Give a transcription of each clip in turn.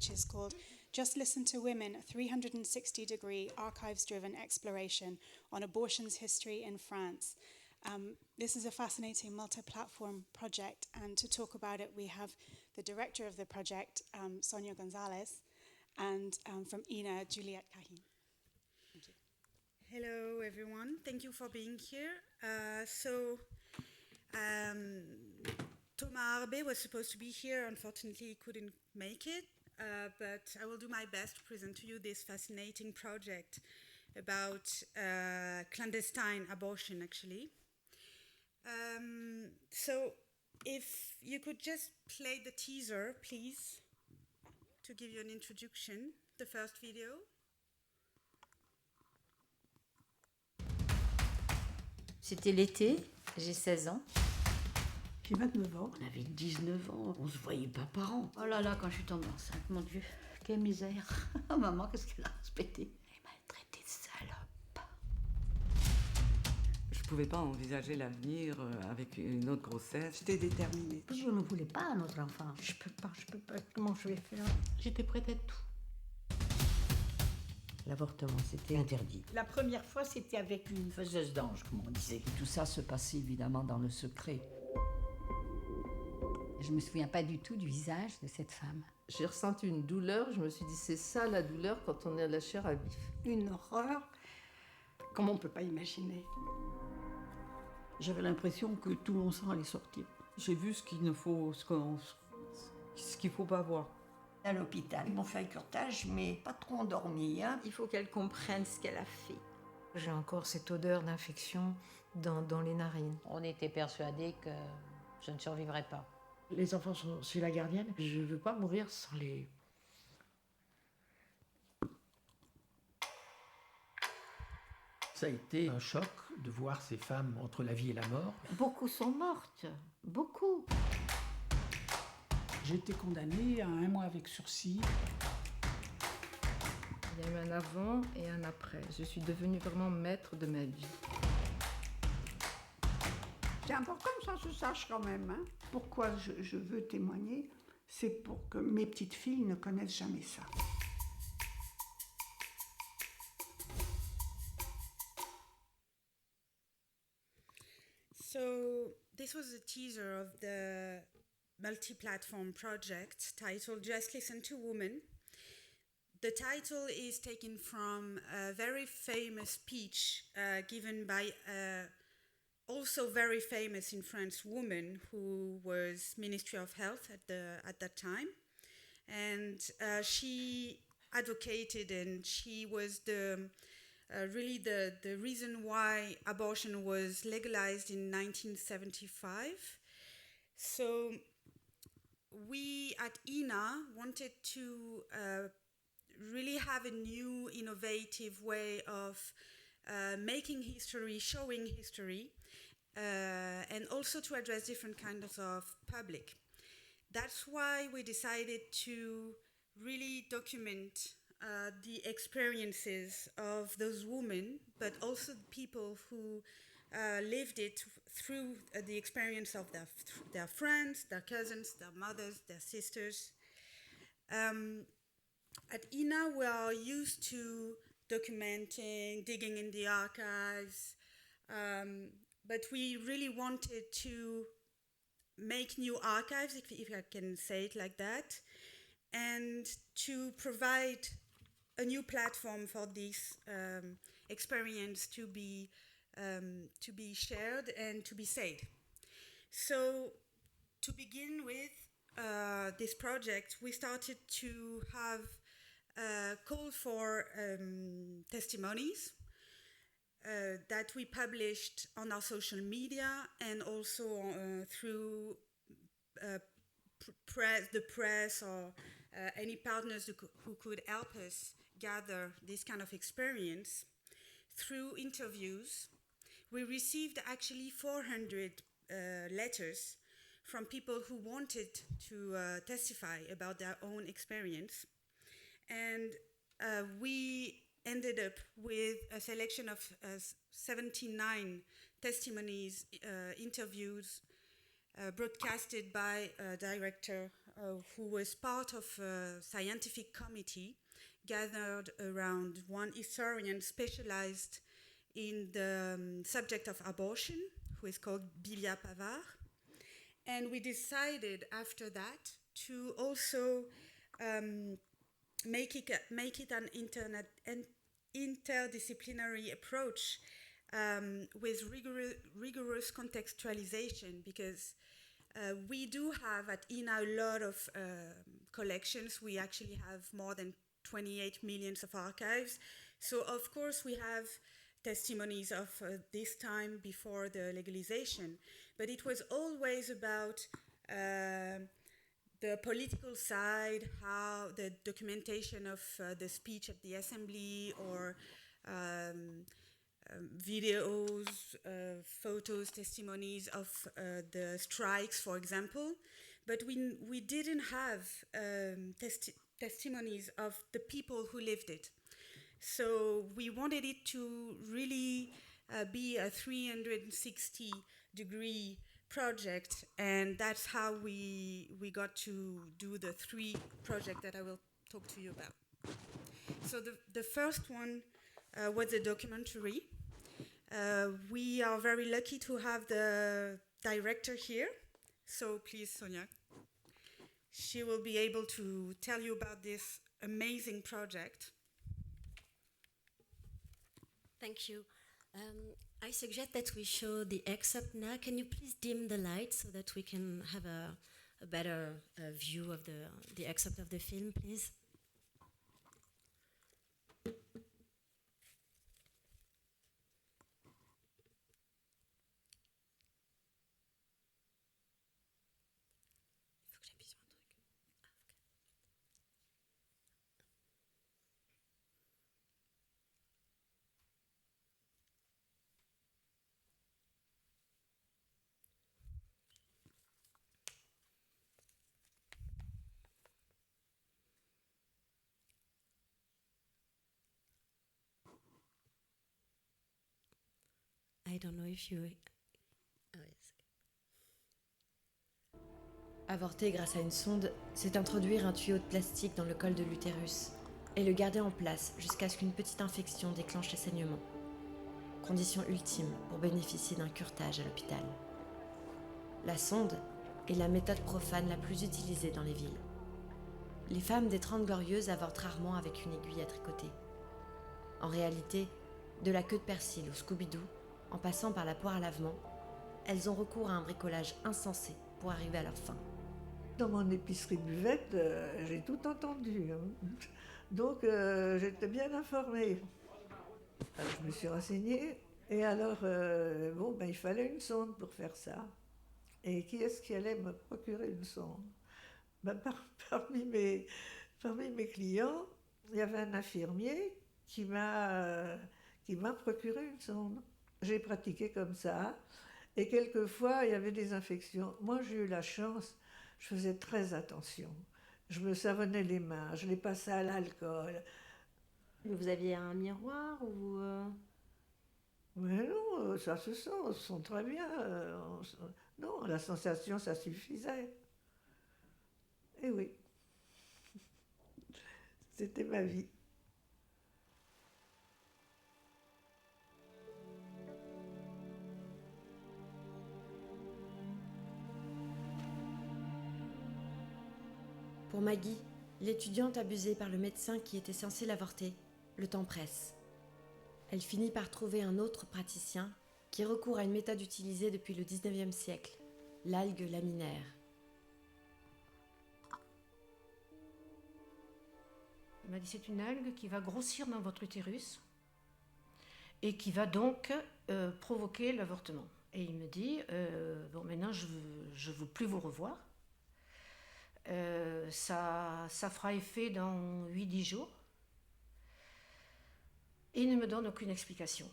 which is called Just Listen to Women, a 360-degree archives-driven exploration on abortion's history in France. This is a fascinating multi-platform project, and to talk about it, we have the director of the project, Sonia Gonzalez, and from INA, Juliette Cahin. Thank you. Hello, everyone. Thank you for being here. Thomas Arbe was supposed to be here. Unfortunately, he couldn't make it, but I will do my best to present to you this fascinating project about clandestine abortion, actually. So if you could just play the teaser, please, to give you an introduction, the first video. C'était l'été, j'ai 16 ans. J'ai 29 ans. On avait 19 ans, on se voyait pas par an. Oh là là, quand je suis tombée enceinte, mon Dieu, quelle misère. Oh maman, qu'est-ce qu'elle a respecté. Elle m'a traité de salope. Je pouvais pas envisager l'avenir avec une autre grossesse. J'étais déterminée. Je ne voulais pas un autre enfant. Je peux pas. Comment je vais faire? J'étais prête à tout. L'avortement, c'était interdit. La première fois, c'était avec une faiseuse d'ange, comme on disait. Tout ça se passait évidemment dans le secret. Je ne me souviens pas du tout du visage de cette femme. J'ai ressenti une douleur, je me suis dit c'est ça la douleur quand on est à la chair à vif. Une horreur, comme on ne peut pas imaginer. J'avais l'impression que tout mon sang allait sortir. J'ai vu ce qu'il faut pas voir. À l'hôpital, ils m'ont fait un curetage, mais pas trop endormi. Hein. Il faut qu'elle comprenne ce qu'elle a fait. J'ai encore cette odeur d'infection dans les narines. On était persuadés que je ne survivrais pas. Les enfants sont chez la gardienne. Je ne veux pas mourir sans les... Ça a été un choc de voir ces femmes entre la vie et la mort. Beaucoup sont mortes, beaucoup. J'ai été condamnée à 1 mois avec sursis. Il y a eu un avant et un après. Je suis devenue vraiment maître de ma vie. C'est important que ça se sache quand même. Hein. Pourquoi je veux témoigner? C'est pour que mes petites filles ne connaissent jamais ça. So this was a teaser of the multi-platform project titled Just Listen to Women. The title is taken from a very famous speech given by also very famous in France woman who was Ministry of Health at that time. And she advocated, and she was really the reason why abortion was legalized in 1975. So we at INA wanted to really have a new innovative way of making history, showing history, and also to address different kinds of public. That's why we decided to really document the experiences of those women, but also the people who lived it through the experience of their friends, their cousins, their mothers, their sisters. At INA, we are used to documenting, digging in the archives, but we really wanted to make new archives, if I can say it like that, and to provide a new platform for this experience to be shared and to be said. So to begin with this project, we started to have a call for testimonies that we published on our social media and also through the press or any partners who could help us gather this kind of experience. Through interviews, we received actually 400 letters from people who wanted to testify about their own experience. And we ended up with a selection of 79 testimonies, interviews, broadcasted by director who was part of a scientific committee gathered around one historian specialized in the subject of abortion, who is called Bibia Pavard. And we decided after that to also make it an interdisciplinary approach with rigorous contextualization, because we do have in a lot of collections. We actually have more than 28 million of archives. So of course we have testimonies of this time before the legalization, but it was always about the political side, how the documentation of the speech at the assembly, or videos, photos, testimonies of the strikes, for example. But we didn't have testimonies of the people who lived it. So we wanted it to really be a 360-degree project, and that's how we got to do the 3 projects that I will talk to you about. So the first one was a documentary. We are very lucky to have the director here. So please, Sonia. She will be able to tell you about this amazing project. Thank you. I suggest that we show the excerpt now. Can you please dim the light so that we can have a better view of the excerpt of the film, please? I don't know if you... Oh, yes. Avorter grâce à une sonde, c'est introduire un tuyau de plastique dans le col de l'utérus et le garder en place jusqu'à ce qu'une petite infection déclenche les saignements. Condition ultime pour bénéficier d'un curetage à l'hôpital. La sonde est la méthode profane la plus utilisée dans les villes. Les femmes des 30 glorieuses avortent rarement avec une aiguille à tricoter. En réalité, de la queue de persil au Scooby-Doo, en passant par la poire à lavement, elles ont recours à un bricolage insensé pour arriver à leur fin. Dans mon épicerie buvette, j'ai tout entendu. Donc j'étais bien informée. Alors, je me suis renseignée et alors il fallait une sonde pour faire ça. Et qui est-ce qui allait me procurer une sonde? Parmi mes clients, il y avait un infirmier qui m'a procuré une sonde. J'ai pratiqué comme ça, et quelquefois il y avait des infections. Moi j'ai eu la chance, je faisais très attention. Je me savonnais les mains, je les passais à l'alcool. Vous aviez un miroir ou... Mais non, ça se sent très bien. Non, la sensation, ça suffisait. Et oui, c'était ma vie. Pour Maggie, l'étudiante abusée par le médecin qui était censé l'avorter, le temps presse. Elle finit par trouver un autre praticien qui recourt à une méthode utilisée depuis le 19e siècle, l'algue laminaire. Il m'a dit c'est une algue qui va grossir dans votre utérus et qui va donc provoquer l'avortement. Et il me dit, maintenant je ne veux plus vous revoir. Ça fera effet dans 8-10 jours. Et il ne me donne aucune explication.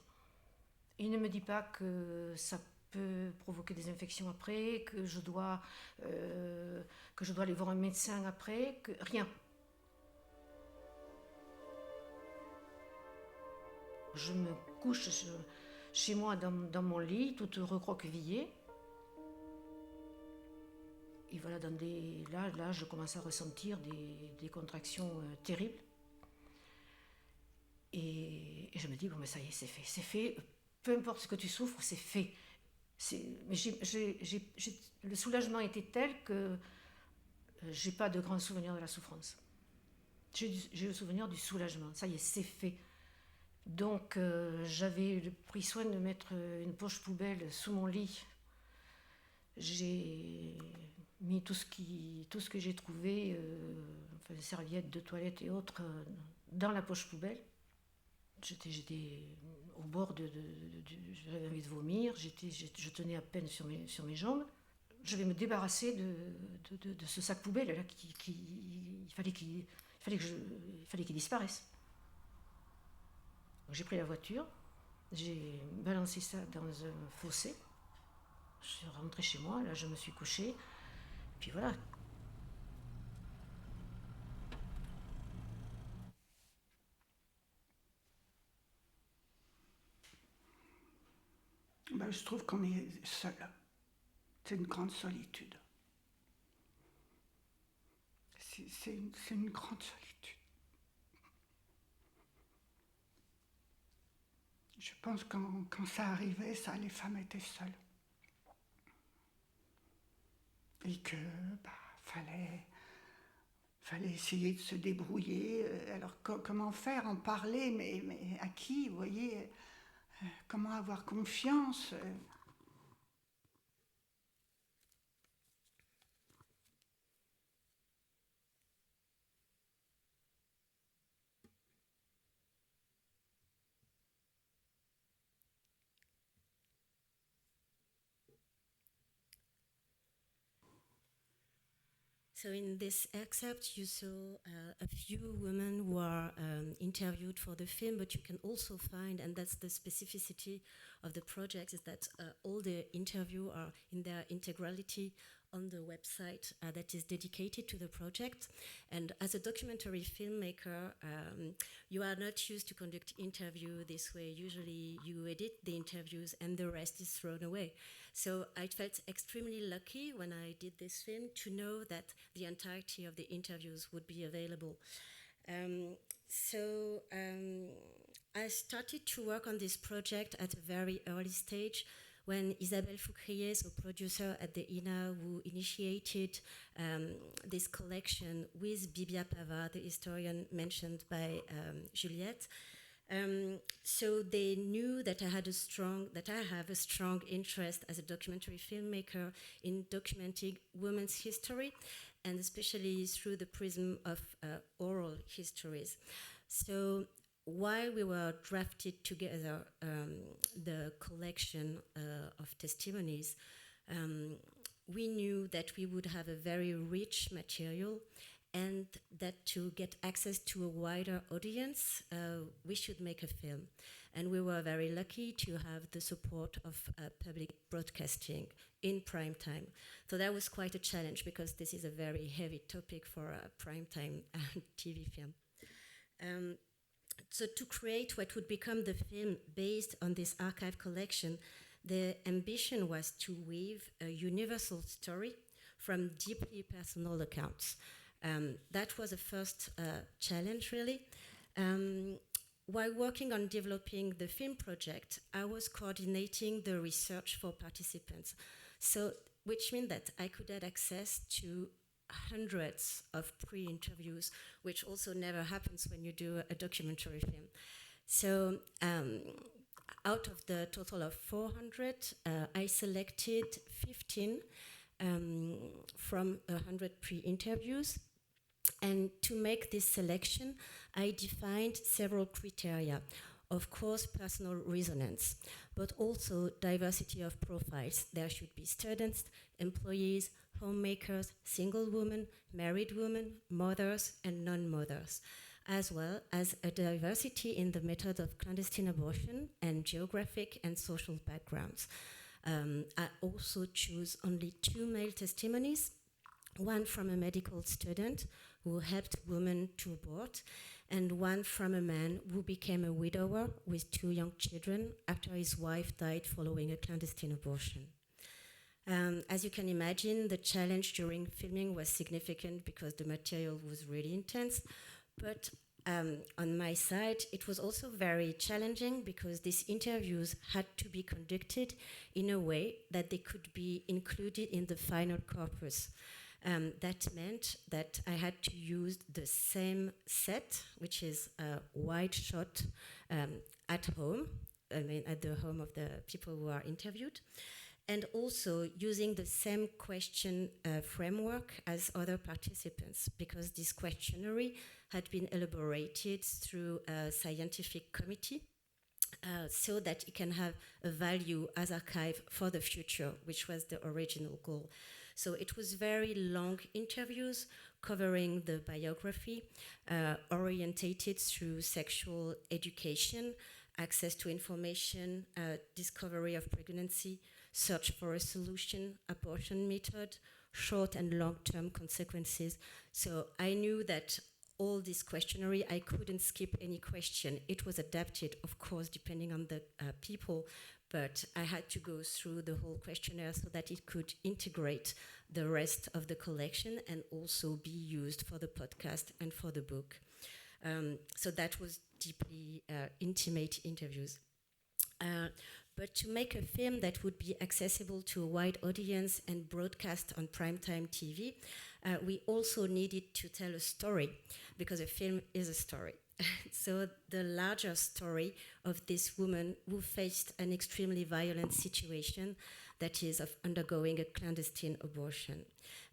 Il ne me dit pas que ça peut provoquer des infections après, que je dois aller voir un médecin après, que rien. Je me couche chez moi dans mon lit, toute recroquevillée. Et voilà, là, je commence à ressentir des contractions terribles. Et je me dis, bon, mais ça y est, c'est fait. Peu importe ce que tu souffres, c'est fait. Mais le soulagement était tel que j'ai pas de grands souvenirs de la souffrance. J'ai le souvenir du soulagement. Ça y est, c'est fait. Donc, j'avais pris soin de mettre une poche poubelle sous mon lit. J'ai mis tout ce que j'ai trouvé, enfin, serviettes de toilette et autres, dans la poche poubelle. J'étais au bord j'avais envie de vomir, je tenais à peine sur mes jambes. Je vais me débarrasser de ce sac poubelle là il fallait qu'il disparaisse. Donc, j'ai pris la voiture, j'ai balancé ça dans un fossé. Je suis rentrée chez moi, là je me suis couchée, puis voilà. Ben, je trouve qu'on est seul. C'est une grande solitude. C'est une grande solitude. Je pense que quand ça arrivait, les femmes étaient seules. Et que fallait essayer de se débrouiller. Alors comment faire, en parler, mais à qui, vous voyez, comment avoir confiance. So in this excerpt, you saw a few women who are interviewed for the film, but you can also find, and that's the specificity of the project, is that all the interviews are in their integrality on the website that is dedicated to the project. And as a documentary filmmaker, you are not used to conduct interview this way. Usually you edit the interviews and the rest is thrown away. So I felt extremely lucky when I did this film to know that the entirety of the interviews would be available. I started to work on this project at a very early stage when Isabelle Foucrier, so producer at the INA, who initiated this collection with Bibia Pavard, the historian mentioned by Juliette. So they knew that I have a strong interest as a documentary filmmaker in documenting women's history, and especially through the prism of oral histories. So while we were drafted together the collection of testimonies, we knew that we would have a very rich material, and that to get access to a wider audience, we should make a film. And we were very lucky to have the support of public broadcasting in prime time. So that was quite a challenge, because this is a very heavy topic for a prime time TV film. So to create what would become the film based on this archive collection, the ambition was to weave a universal story from deeply personal accounts. That was the first challenge, really. While working on developing the film project, I was coordinating the research for participants, which means that I could have access to hundreds of pre-interviews, which also never happens when you do a documentary film. So out of the total of 400, I selected 15 from 100 pre-interviews. And to make this selection, I defined several criteria. Of course, personal resonance, but also diversity of profiles. There should be students, employees, homemakers, single women, married women, mothers, and non-mothers, as well as a diversity in the method of clandestine abortion and geographic and social backgrounds. I also choose only 2 male testimonies, one from a medical student who helped women to abort, and one from a man who became a widower with 2 young children after his wife died following a clandestine abortion. As you can imagine, the challenge during filming was significant because the material was really intense. But on my side, it was also very challenging because these interviews had to be conducted in a way that they could be included in the final corpus. That meant that I had to use the same set, which is a wide shot at home, at the home of the people who are interviewed, and also using the same question framework as other participants, because this questionnaire had been elaborated through a scientific committee so that it can have a value as archive for the future, which was the original goal. So it was very long interviews covering the biography, orientated through sexual education, access to information, discovery of pregnancy, search for a solution, abortion method, short and long-term consequences. So I knew that all this questionnaire, I couldn't skip any question. It was adapted, of course, depending on the people, but I had to go through the whole questionnaire so that it could integrate the rest of the collection and also be used for the podcast and for the book. So that was deeply intimate interviews. But to make a film that would be accessible to a wide audience and broadcast on primetime TV, we also needed to tell a story, because a film is a story. So the larger story of this woman who faced an extremely violent situation, that is of undergoing a clandestine abortion.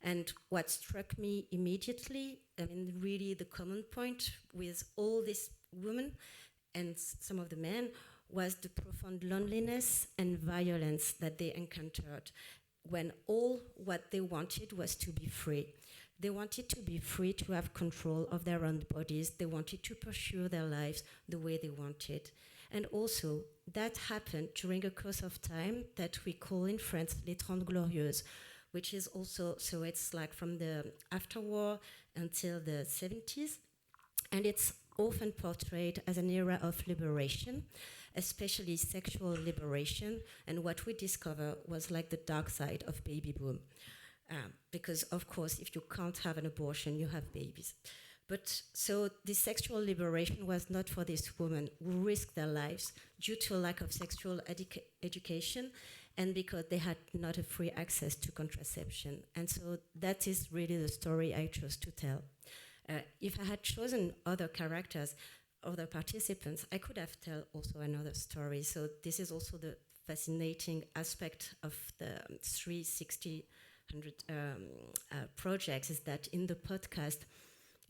And what struck me immediately, really the common point with all these women and some of the men, was the profound loneliness and violence that they encountered when all what they wanted was to be free. They wanted to be free to have control of their own bodies. They wanted to pursue their lives the way they wanted. And also, that happened during a course of time that we call in France les 30 Glorieuses, which is also, so it's like from the afterwar until the 70s. And it's often portrayed as an era of liberation, especially sexual liberation. And what we discover was like the dark side of baby boom. Because, of course, if you can't have an abortion, you have babies. But so the sexual liberation was not for these women who risked their lives due to a lack of sexual education and because they had not a free access to contraception. And so that is really the story I chose to tell. If I had chosen other characters, other participants, I could have told also another story. So this is also the fascinating aspect of the 360 projects, is that in the podcast,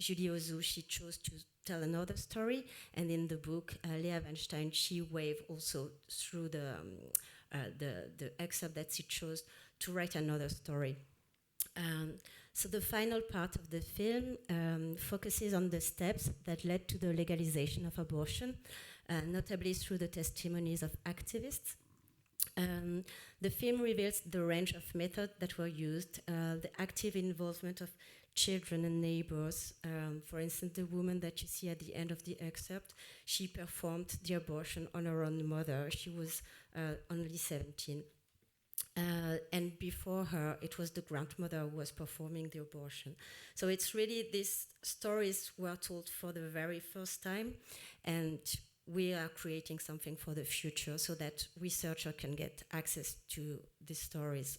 Julie Ozu, she chose to tell another story, and in the book, Lea Weinstein, she waved also through the excerpt that she chose to write another story. So the final part of the film focuses on the steps that led to the legalization of abortion, notably through the testimonies of activists. The film reveals the range of methods that were used, the active involvement of children and neighbors. For instance, the woman that you see at the end of the excerpt, she performed the abortion on her own mother. She was only 17. And before her, it was the grandmother who was performing the abortion. So it's really, these stories were told for the very first time, and we are creating something for the future so that researchers can get access to these stories.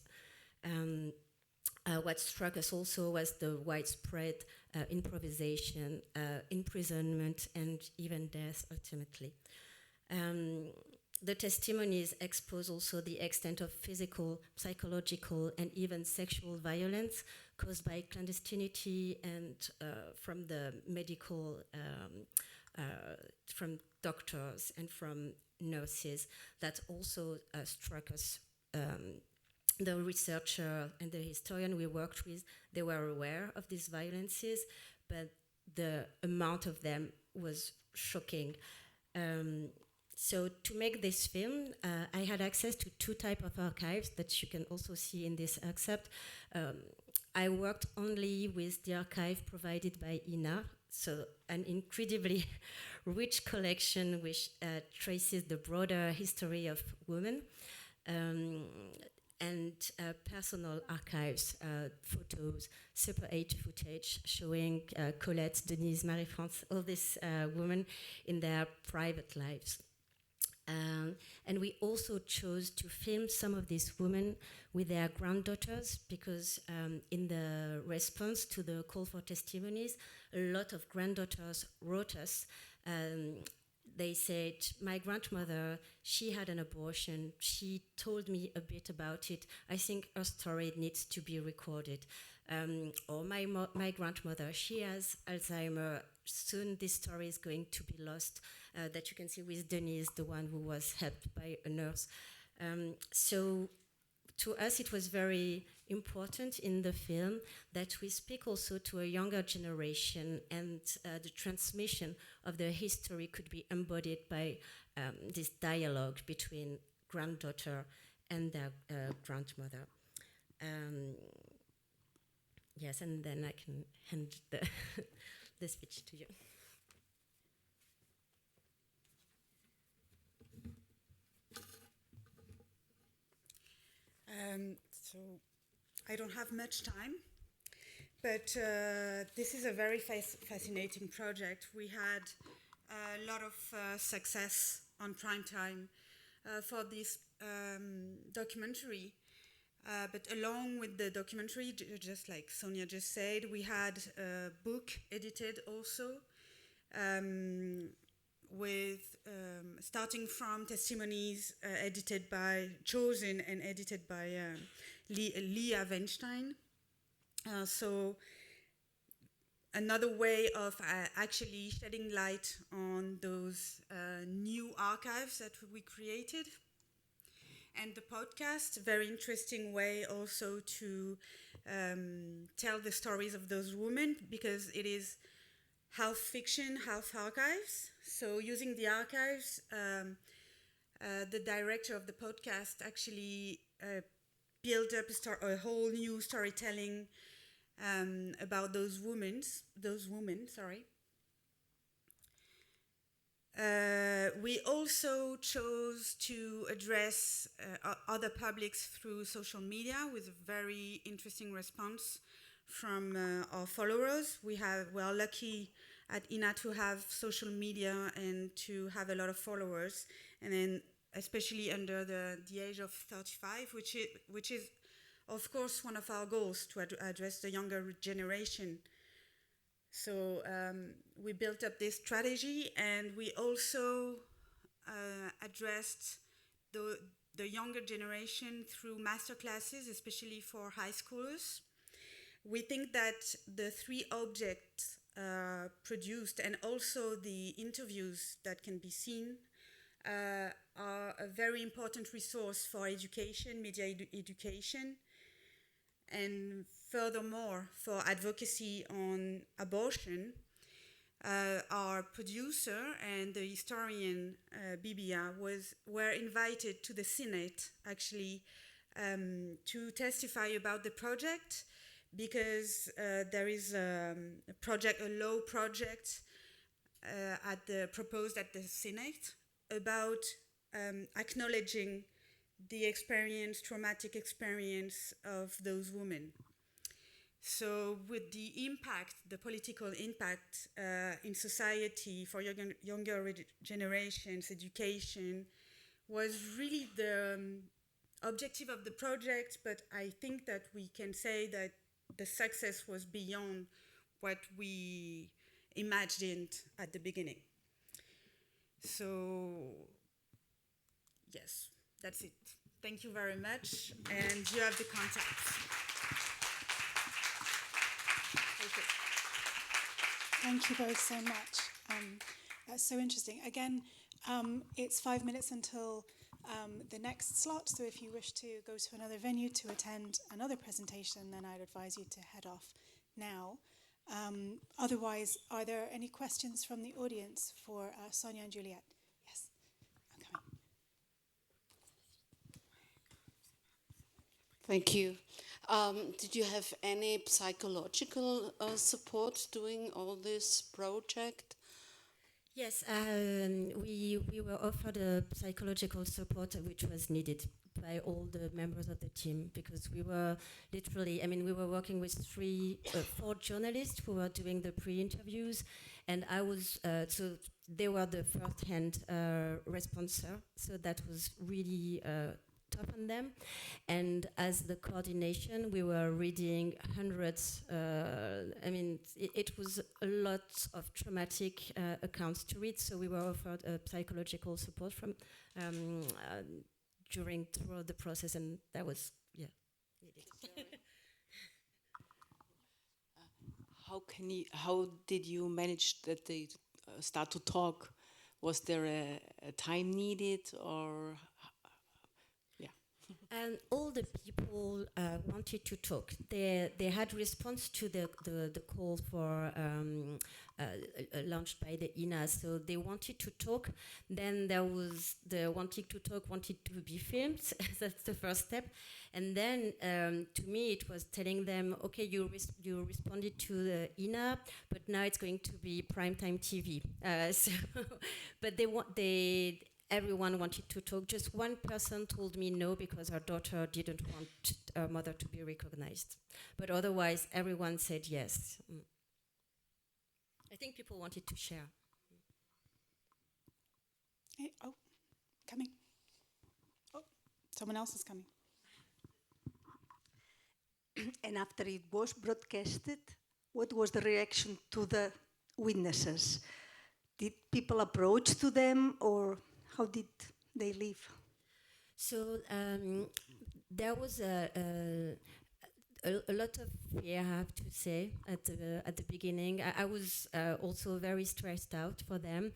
What struck us also was the widespread improvisation, imprisonment, and even death, ultimately. The testimonies expose also the extent of physical, psychological, and even sexual violence caused by clandestinity and from the medical, from doctors and from nurses. That also struck us. The researcher and the historian we worked with, they were aware of these violences, but the amount of them was shocking. So to make this film, I had access to two types of archives that you can also see in this excerpt. I worked only with the archive provided by INA, so an incredibly rich collection which traces the broader history of women. and personal archives, photos, Super 8 footage showing Colette, Denise, Marie-France, all these women in their private lives. And we also chose to film some of these women with their granddaughters because in the response to the call for testimonies, a lot of granddaughters wrote us. They said, my grandmother, she had an abortion. She told me a bit about it. I think her story needs to be recorded. Or my grandmother, she has Alzheimer. Soon this story is going to be lost. That you can see with Denise, the one who was helped by a nurse. So to us, it was very important in the film that we speak also to a younger generation, and the transmission of the history could be embodied by this dialogue between granddaughter and their grandmother. Yes, and then I can hand the speech to you. So I don't have much time, but this is a very fascinating project. We had a lot of success on prime time for this documentary, but along with the documentary, just like Sonia just said, we had a book edited also, with starting from testimonies chosen and edited by Leah Weinstein. So another way of actually shedding light on those new archives that we created. And the podcast, very interesting way also to tell the stories of those women, because it is half fiction, half archives. So using the archives, the director of the podcast actually built up a whole new storytelling about those women. We also chose to address other publics through social media with a very interesting response from our followers. We are lucky at INA to have social media and to have a lot of followers, and then especially under the age of 35, which is of course one of our goals, to address the younger generation. So we built up this strategy, and we also addressed the younger generation through masterclasses, especially for high schoolers. We think that the 3 objects produced and also the interviews that can be seen are a very important resource for education, media education, and furthermore for advocacy on abortion. Our producer and the historian Bibia were invited to the Senate actually to testify about the project, because there is a law project proposed at the Senate about acknowledging the traumatic experience of those women. So with the political impact in society for younger generations, education was really the objective of the project, but I think that we can say that the success was beyond what we imagined at the beginning. So, yes, that's it. Thank you very much, and you have the contacts. Okay. Thank you both so much. That's so interesting. Again, it's 5 minutes until the next slot, so if you wish to go to another venue to attend another presentation, then I'd advise you to head off now. Otherwise, are there any questions from the audience for Sonia and Juliette? Yes. Okay. Thank you. Did you have any psychological support doing all this project? Yes, we were offered a psychological support which was needed, by all the members of the team, because we were literally, I mean, we were working with four journalists who were doing the pre-interviews, and I was, so they were the first-hand responser, so that was really tough on them. And as the coordination, we were reading hundreds, I mean, it was a lot of traumatic accounts to read, so we were offered psychological support from throughout the process, and that was, yeah. How did you manage that they start to talk? Was there a time needed, or and all the people wanted to talk. They had response to the call for launched by the INA, so they wanted to talk. Then there was the wanting to talk, wanted to be filmed. That's the first step. And then to me it was telling them, okay, you responded to the INA, but now it's going to be primetime TV. But everyone wanted to talk. Just one person told me no because her daughter didn't want her mother to be recognized. But otherwise, everyone said yes. I think people wanted to share. Hey, oh, coming. Oh, someone else is coming. And after it was broadcasted, what was the reaction to the witnesses? Did people approach to them, or how did they live? So there was a lot of fear, I have to say, at the beginning. I was also very stressed out for them.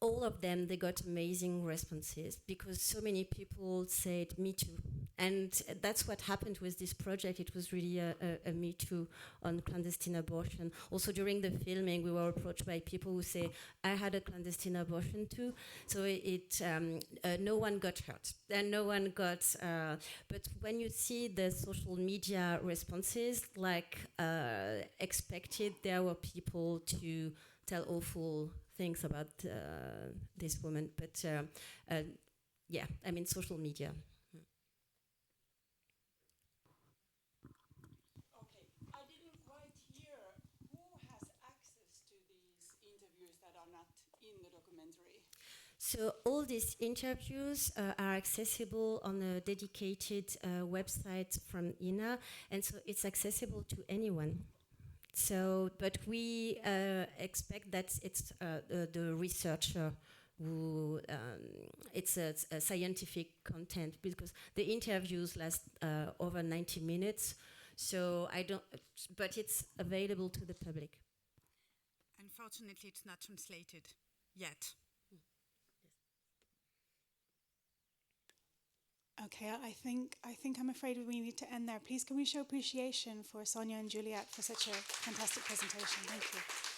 All of them, they got amazing responses because so many people said, me too. And that's what happened with this project. It was really a me too on clandestine abortion. Also during the filming, we were approached by people who say, I had a clandestine abortion too. So no one got hurt. And no one got, but when you see the social media responses, like expected, there were people to tell awful things about this woman, but yeah, I mean social media. Okay, I didn't quite hear who has access to these interviews that are not in the documentary. So all these interviews are accessible on a dedicated website from INA, and so it's accessible to anyone. So, but we expect that it's the researcher who, it's a scientific content, because the interviews last over 90 minutes, so but it's available to the public. Unfortunately, it's not translated yet. Okay, I think I'm afraid we need to end there. Please, can we show appreciation for Sonia and Juliette for such a fantastic presentation? Thank you.